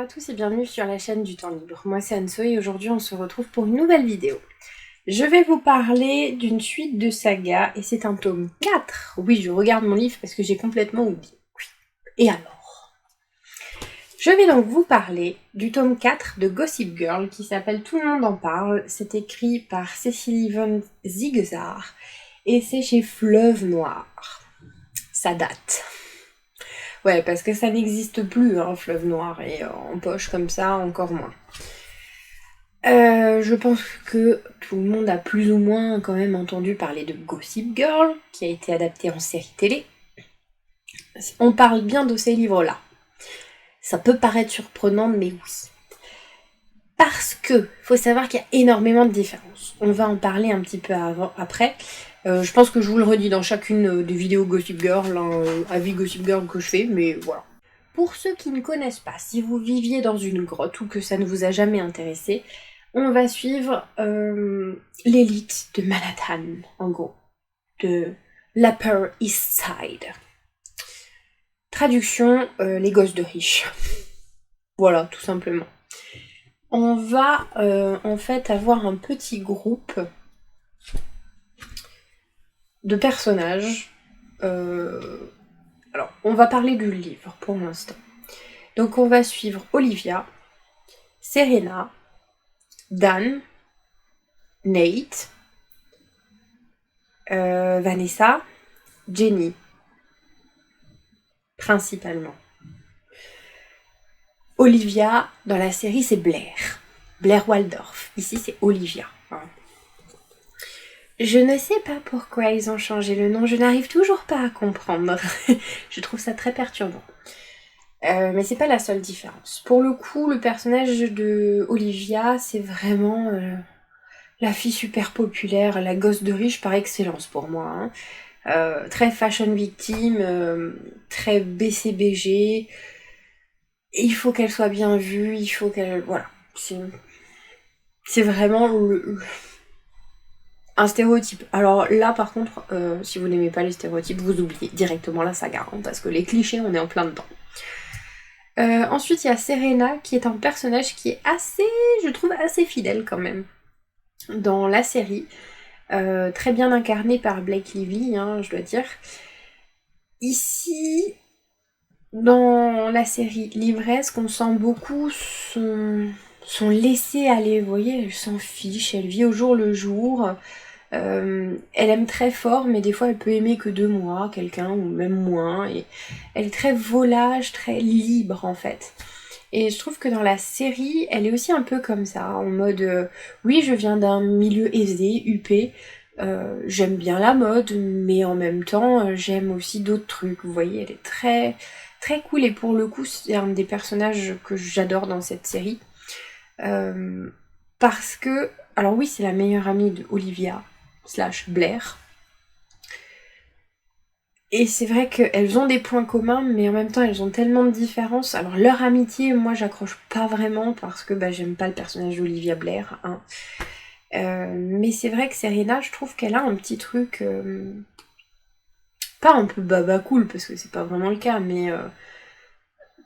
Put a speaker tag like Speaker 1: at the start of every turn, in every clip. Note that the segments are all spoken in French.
Speaker 1: à tous et bienvenue sur la chaîne du temps libre. Moi c'est Anso et aujourd'hui on se retrouve pour une nouvelle vidéo. Je vais vous parler d'une suite de sagas et c'est un tome 4. Oui, je regarde mon livre parce que j'ai complètement oublié. Oui. Et alors? Je vais donc vous parler du tome 4 de Gossip Girl qui s'appelle Tout le monde en parle. C'est écrit par Cecily von Ziegler et c'est chez Fleuve Noir. Ça date. Ouais, parce que ça n'existe plus, hein, Fleuve Noir, et en poche comme ça, encore moins. Je pense que tout le monde a plus ou moins quand même entendu parler de Gossip Girl, qui a été adapté en série télé. On parle bien de ces livres-là. Ça peut paraître surprenant, mais oui. Parce que, faut savoir qu'il y a énormément de différences. On va en parler un petit peu après. Je pense que je vous le redis dans chacune des vidéos Gossip Girl, avis Gossip Girl que je fais, mais voilà. Pour ceux qui ne connaissent pas, si vous viviez dans une grotte ou que ça ne vous a jamais intéressé, on va suivre l'élite de Manhattan, en gros, de l'Upper East Side. Traduction, les gosses de riches. Voilà, tout simplement. On va en fait avoir un petit groupe de personnages. Alors, on va parler du livre pour l'instant. Donc on va suivre Olivia, Serena, Dan, Nate, Vanessa, Jenny, principalement. Olivia, dans la série, c'est Blair. Blair Waldorf. Ici, c'est Olivia. Je ne sais pas pourquoi ils ont changé le nom, je n'arrive toujours pas à comprendre. Je trouve ça très perturbant. Mais c'est pas la seule différence. Pour le coup, le personnage de Olivia, c'est vraiment la fille super populaire, la gosse de riche par excellence pour moi. Hein. Très fashion victime, très BCBG. Il faut qu'elle soit bien vue, il faut qu'elle... Voilà. C'est vraiment un stéréotype. Alors là, par contre, si vous n'aimez pas les stéréotypes, vous oubliez directement la saga, hein, parce que les clichés, on est en plein dedans. Ensuite, il y a Serena, qui est un personnage qui est assez, je trouve, assez fidèle quand même, dans la série. Très bien incarné par Blake Lively, hein, je dois dire. Ici, dans la série livresque, on sent beaucoup son laisser-aller, vous voyez, elle s'en fiche, elle vit au jour le jour. Elle aime très fort, mais des fois elle peut aimer que 2 mois, quelqu'un, ou même moins. Et elle est très volage, très libre en fait. Et je trouve que dans la série, elle est aussi un peu comme ça, en mode oui, je viens d'un milieu aisé, huppé, j'aime bien la mode, mais en même temps, j'aime aussi d'autres trucs. Vous voyez, elle est très, très cool, et pour le coup, c'est un des personnages que j'adore dans cette série. Parce que, alors oui, c'est la meilleure amie de Olivia / Blair. Et c'est vrai qu'elles ont des points communs, mais en même temps elles ont tellement de différences. Alors leur amitié, moi j'accroche pas vraiment parce que j'aime pas le personnage d'Olivia Blair. Hein. Mais c'est vrai que Serena, je trouve qu'elle a un petit truc... pas un peu baba cool, parce que c'est pas vraiment le cas, mais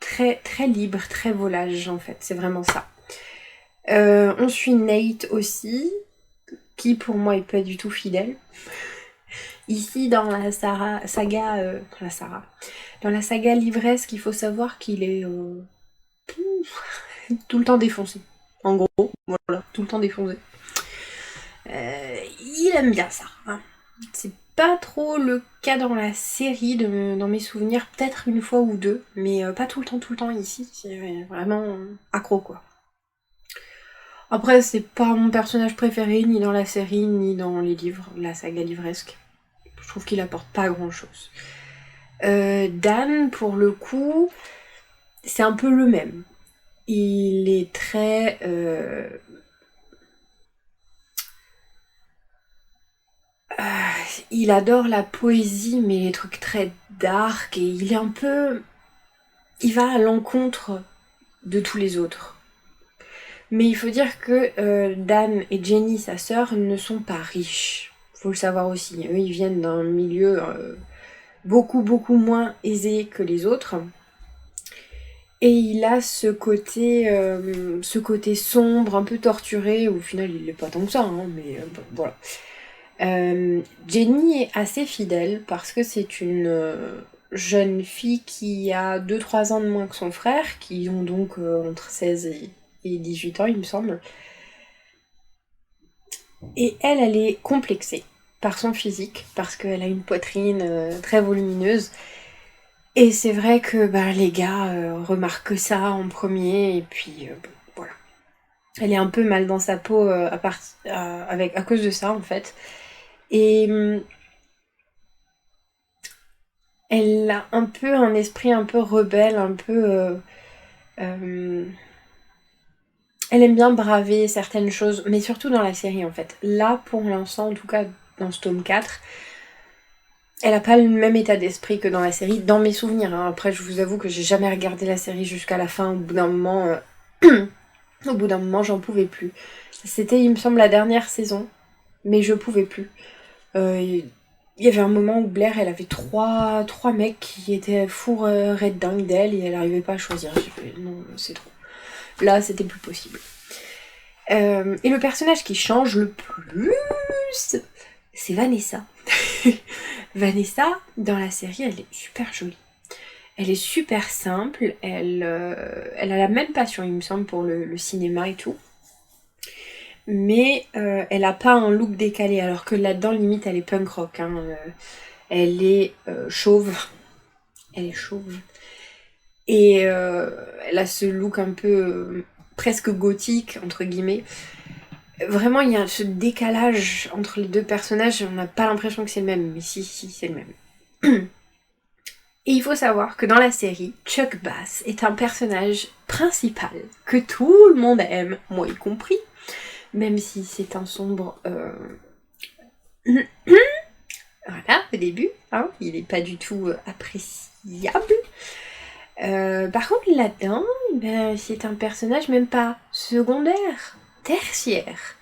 Speaker 1: très, très libre, très volage en fait, c'est vraiment ça. On suit Nate aussi, qui pour moi est pas du tout fidèle. Ici, dans la saga livresque, il faut savoir qu'il est tout le temps défoncé. En gros, voilà, tout le temps défoncé. Il aime bien ça. Hein. C'est pas trop le cas dans la série, dans mes souvenirs, peut-être une fois ou deux, mais pas tout le temps ici. C'est vraiment accro, quoi. Après, c'est pas mon personnage préféré, ni dans la série, ni dans les livres, la saga livresque. Je trouve qu'il apporte pas grand-chose. Dan, pour le coup, c'est un peu le même. Il est très... il adore la poésie, mais les trucs très dark, et il est un peu... Il va à l'encontre de tous les autres. Mais il faut dire que Dan et Jenny, sa sœur, ne sont pas riches. Faut le savoir aussi. Eux, ils viennent d'un milieu beaucoup, beaucoup moins aisé que les autres. Et il a ce côté sombre, un peu torturé, au final il l'est pas tant que ça, hein, mais bon, voilà. Jenny est assez fidèle parce que c'est une jeune fille qui a 2-3 ans de moins que son frère, qui ont donc entre 16 et 18 ans il me semble. Et elle est complexée par son physique, parce qu'elle a une poitrine très volumineuse. Et c'est vrai que les gars remarquent ça en premier, et puis bon, voilà. Elle est un peu mal dans sa peau à cause de ça en fait. Et elle a un peu un esprit un peu rebelle, un peu... elle aime bien braver certaines choses, mais surtout dans la série en fait. Là, pour l'instant, en tout cas dans ce tome 4, elle a pas le même état d'esprit que dans la série, dans mes souvenirs. Hein. Après, je vous avoue que j'ai jamais regardé la série jusqu'à la fin. Au bout d'un moment, j'en pouvais plus. C'était, il me semble, la dernière saison, mais je pouvais plus. Il y avait un moment où Blair, elle avait trois mecs qui étaient fous red dingue d'elle et elle arrivait pas à choisir. J'ai fait, non, c'est trop. Là, c'était plus possible. Et le personnage qui change le plus, c'est Vanessa. Vanessa, dans la série, elle est super jolie. Elle est super simple, elle a la même passion, il me semble, pour le cinéma et tout. Mais elle a pas un look décalé, alors que là-dedans, limite, elle est punk rock. Hein. Elle est chauve. Elle est chauve. Et elle a ce look un peu presque gothique, entre guillemets. Vraiment, il y a ce décalage entre les deux personnages, on n'a pas l'impression que c'est le même, mais si, c'est le même. Et il faut savoir que dans la série, Chuck Bass est un personnage principal que tout le monde aime, moi y compris, même si c'est un sombre... Voilà, au début, hein, il n'est pas du tout appréciable. Par contre, là-dedans, c'est un personnage même pas secondaire, tertiaire.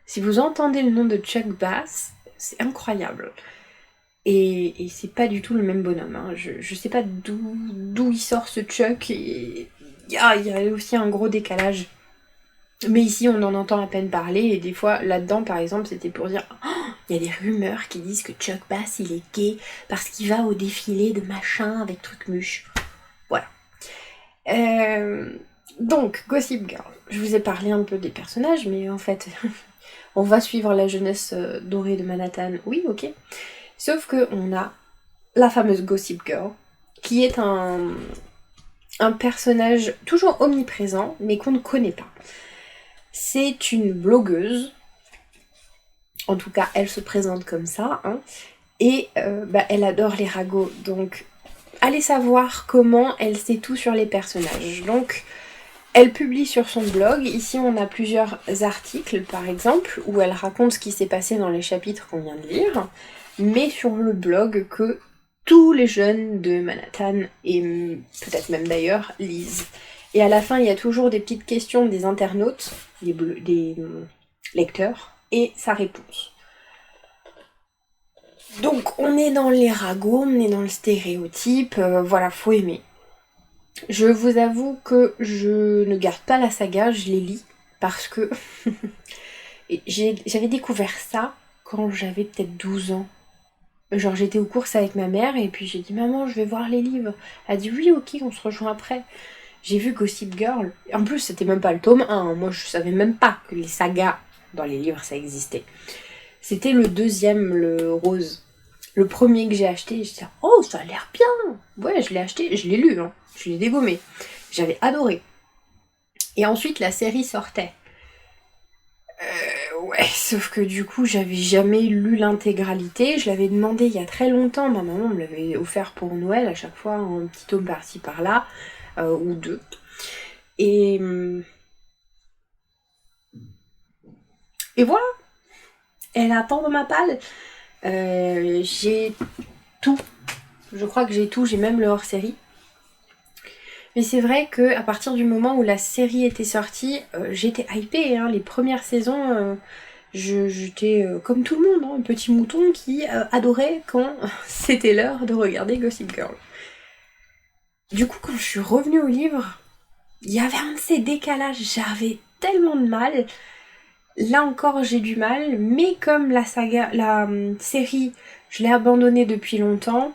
Speaker 1: Si vous entendez le nom de Chuck Bass, c'est incroyable. Et c'est pas du tout le même bonhomme. Hein. Je sais pas d'où il sort ce Chuck. Et il y a aussi un gros décalage. Mais ici, on en entend à peine parler. Et des fois, là-dedans, par exemple, c'était pour dire il y a des rumeurs qui disent que Chuck Bass, il est gay parce qu'il va au défilé de machin avec Trucmuche. Voilà. Donc, Gossip Girl. Je vous ai parlé un peu des personnages, mais en fait, on va suivre la jeunesse dorée de Manhattan. Oui, ok. Sauf qu'on a la fameuse Gossip Girl, qui est un personnage toujours omniprésent, mais qu'on ne connaît pas. C'est une blogueuse, en tout cas elle se présente comme ça, hein, et elle adore les ragots, donc allez savoir comment elle sait tout sur les personnages. Donc elle publie sur son blog, ici on a plusieurs articles par exemple, où elle raconte ce qui s'est passé dans les chapitres qu'on vient de lire, mais sur le blog que tous les jeunes de Manhattan, et peut-être même d'ailleurs, lisent. Et à la fin, il y a toujours des petites questions des internautes, des lecteurs, et sa réponse. Donc on est dans les ragots, on est dans le stéréotype, voilà, faut aimer. Je vous avoue que je ne garde pas la saga, je les lis, parce que j'avais découvert ça quand j'avais peut-être 12 ans. Genre j'étais aux courses avec ma mère et puis j'ai dit maman je vais voir les livres. Elle a dit oui ok on se rejoint après. J'ai vu Gossip Girl. En plus c'était même pas le tome 1. Moi je savais même pas que les sagas dans les livres ça existait. C'était le deuxième, le rose. Le premier que j'ai acheté, je disais oh ça a l'air bien. Ouais je l'ai acheté, je l'ai lu, hein. Je l'ai dégommé. J'avais adoré. Et ensuite la série sortait. Ouais, sauf que du coup, j'avais jamais lu l'intégralité. Je l'avais demandé il y a très longtemps. Ma maman me l'avait offert pour Noël à chaque fois, un petit tome par-ci par-là, ou deux. Et voilà. Elle attend dans ma palle. J'ai tout. Je crois que j'ai tout. J'ai même le hors-série. Mais c'est vrai que à partir du moment où la série était sortie, j'étais hypée. Hein. Les premières saisons. J'étais comme tout le monde, hein, un petit mouton qui adorait quand c'était l'heure de regarder Gossip Girl. Du coup, quand je suis revenue au livre, il y avait un de ces décalages, j'avais tellement de mal. Là encore, j'ai du mal, mais comme la série, je l'ai abandonnée depuis longtemps,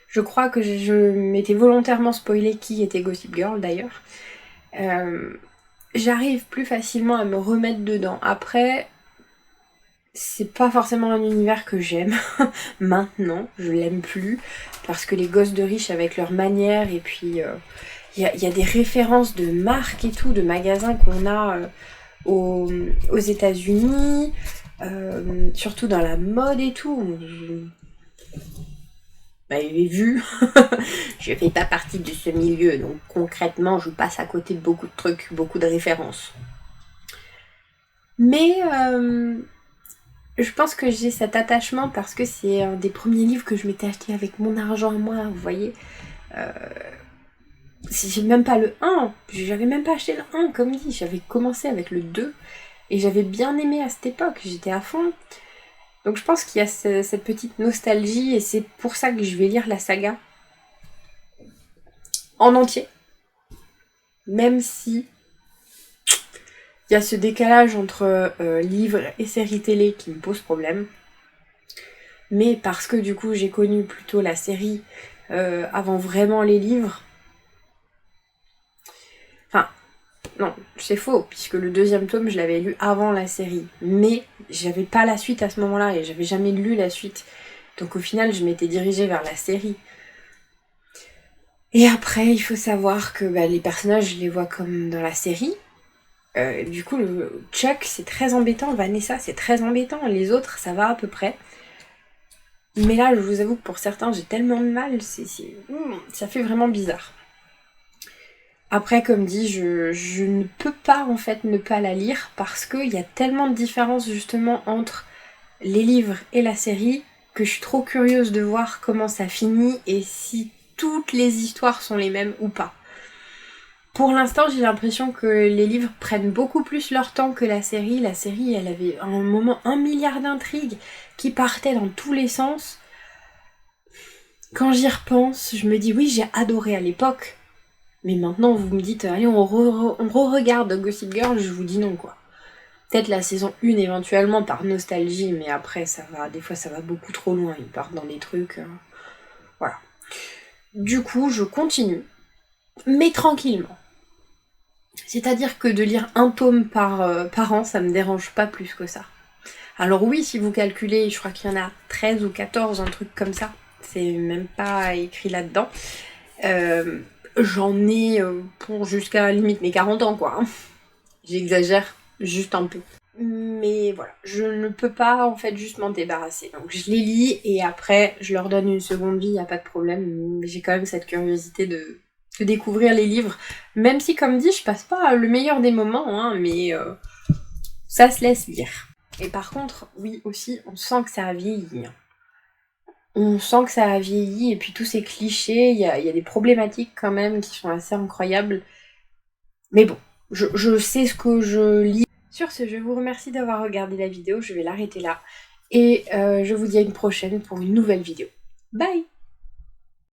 Speaker 1: je crois que je m'étais volontairement spoilé qui était Gossip Girl d'ailleurs. J'arrive plus facilement à me remettre dedans. Après, c'est pas forcément un univers que j'aime maintenant, je l'aime plus, parce que les gosses de riches avec leurs manières, et puis il y a des références de marques et tout, de magasins qu'on a aux États-Unis, surtout dans la mode et tout. Bah, j'ai vu, je fais pas partie de ce milieu, donc concrètement, je passe à côté de beaucoup de trucs, beaucoup de références. Mais je pense que j'ai cet attachement parce que c'est un des premiers livres que je m'étais acheté avec mon argent à moi, vous voyez. J'ai même pas le 1, j'avais même pas acheté le 1, comme dit, j'avais commencé avec le 2, et j'avais bien aimé à cette époque, j'étais à fond. Donc je pense qu'il y a cette petite nostalgie, et c'est pour ça que je vais lire la saga en entier. Même si il y a ce décalage entre livres et séries télé qui me pose problème. Mais parce que du coup j'ai connu plutôt la série avant vraiment les livres. Enfin, non, c'est faux, puisque le 2e tome je l'avais lu avant la série. Mais j'avais pas la suite à ce moment-là et j'avais jamais lu la suite. Donc au final je m'étais dirigée vers la série. Et après il faut savoir que les personnages je les vois comme dans la série. Du coup, Chuck, c'est très embêtant. Vanessa, c'est très embêtant. Les autres, ça va à peu près. Mais là, je vous avoue que pour certains, j'ai tellement de mal. Ça fait vraiment bizarre. Après, comme dit, je ne peux pas, en fait, ne pas la lire parce qu'il y a tellement de différences, justement, entre les livres et la série que je suis trop curieuse de voir comment ça finit et si toutes les histoires sont les mêmes ou pas. Pour l'instant, j'ai l'impression que les livres prennent beaucoup plus leur temps que la série. La série, elle avait à un moment 1 milliard d'intrigues qui partaient dans tous les sens. Quand j'y repense, je me dis oui, j'ai adoré à l'époque. Mais maintenant, vous me dites, allez, on re-regarde Gossip Girl, je vous dis non, quoi. Peut-être la saison 1 éventuellement par nostalgie, mais après, des fois, ça va beaucoup trop loin. Ils partent dans des trucs... voilà. Du coup, je continue. Mais tranquillement. C'est-à-dire que de lire un tome par an, ça me dérange pas plus que ça. Alors oui, si vous calculez, je crois qu'il y en a 13 ou 14, un truc comme ça. C'est même pas écrit là-dedans. J'en ai pour jusqu'à limite mes 40 ans, quoi. J'exagère juste un peu. Mais voilà, je ne peux pas en fait juste m'en débarrasser. Donc je les lis et après je leur donne une seconde vie, y a pas de problème. Mais j'ai quand même cette curiosité de découvrir les livres. Même si, comme dit, je passe pas le meilleur des moments, hein, mais ça se laisse lire. Et par contre, oui, aussi, on sent que ça a vieilli. On sent que ça a vieilli, et puis tous ces clichés, il y a des problématiques quand même qui sont assez incroyables. Mais bon, je sais ce que je lis. Sur ce, je vous remercie d'avoir regardé la vidéo, je vais l'arrêter là. Et je vous dis à une prochaine pour une nouvelle vidéo. Bye!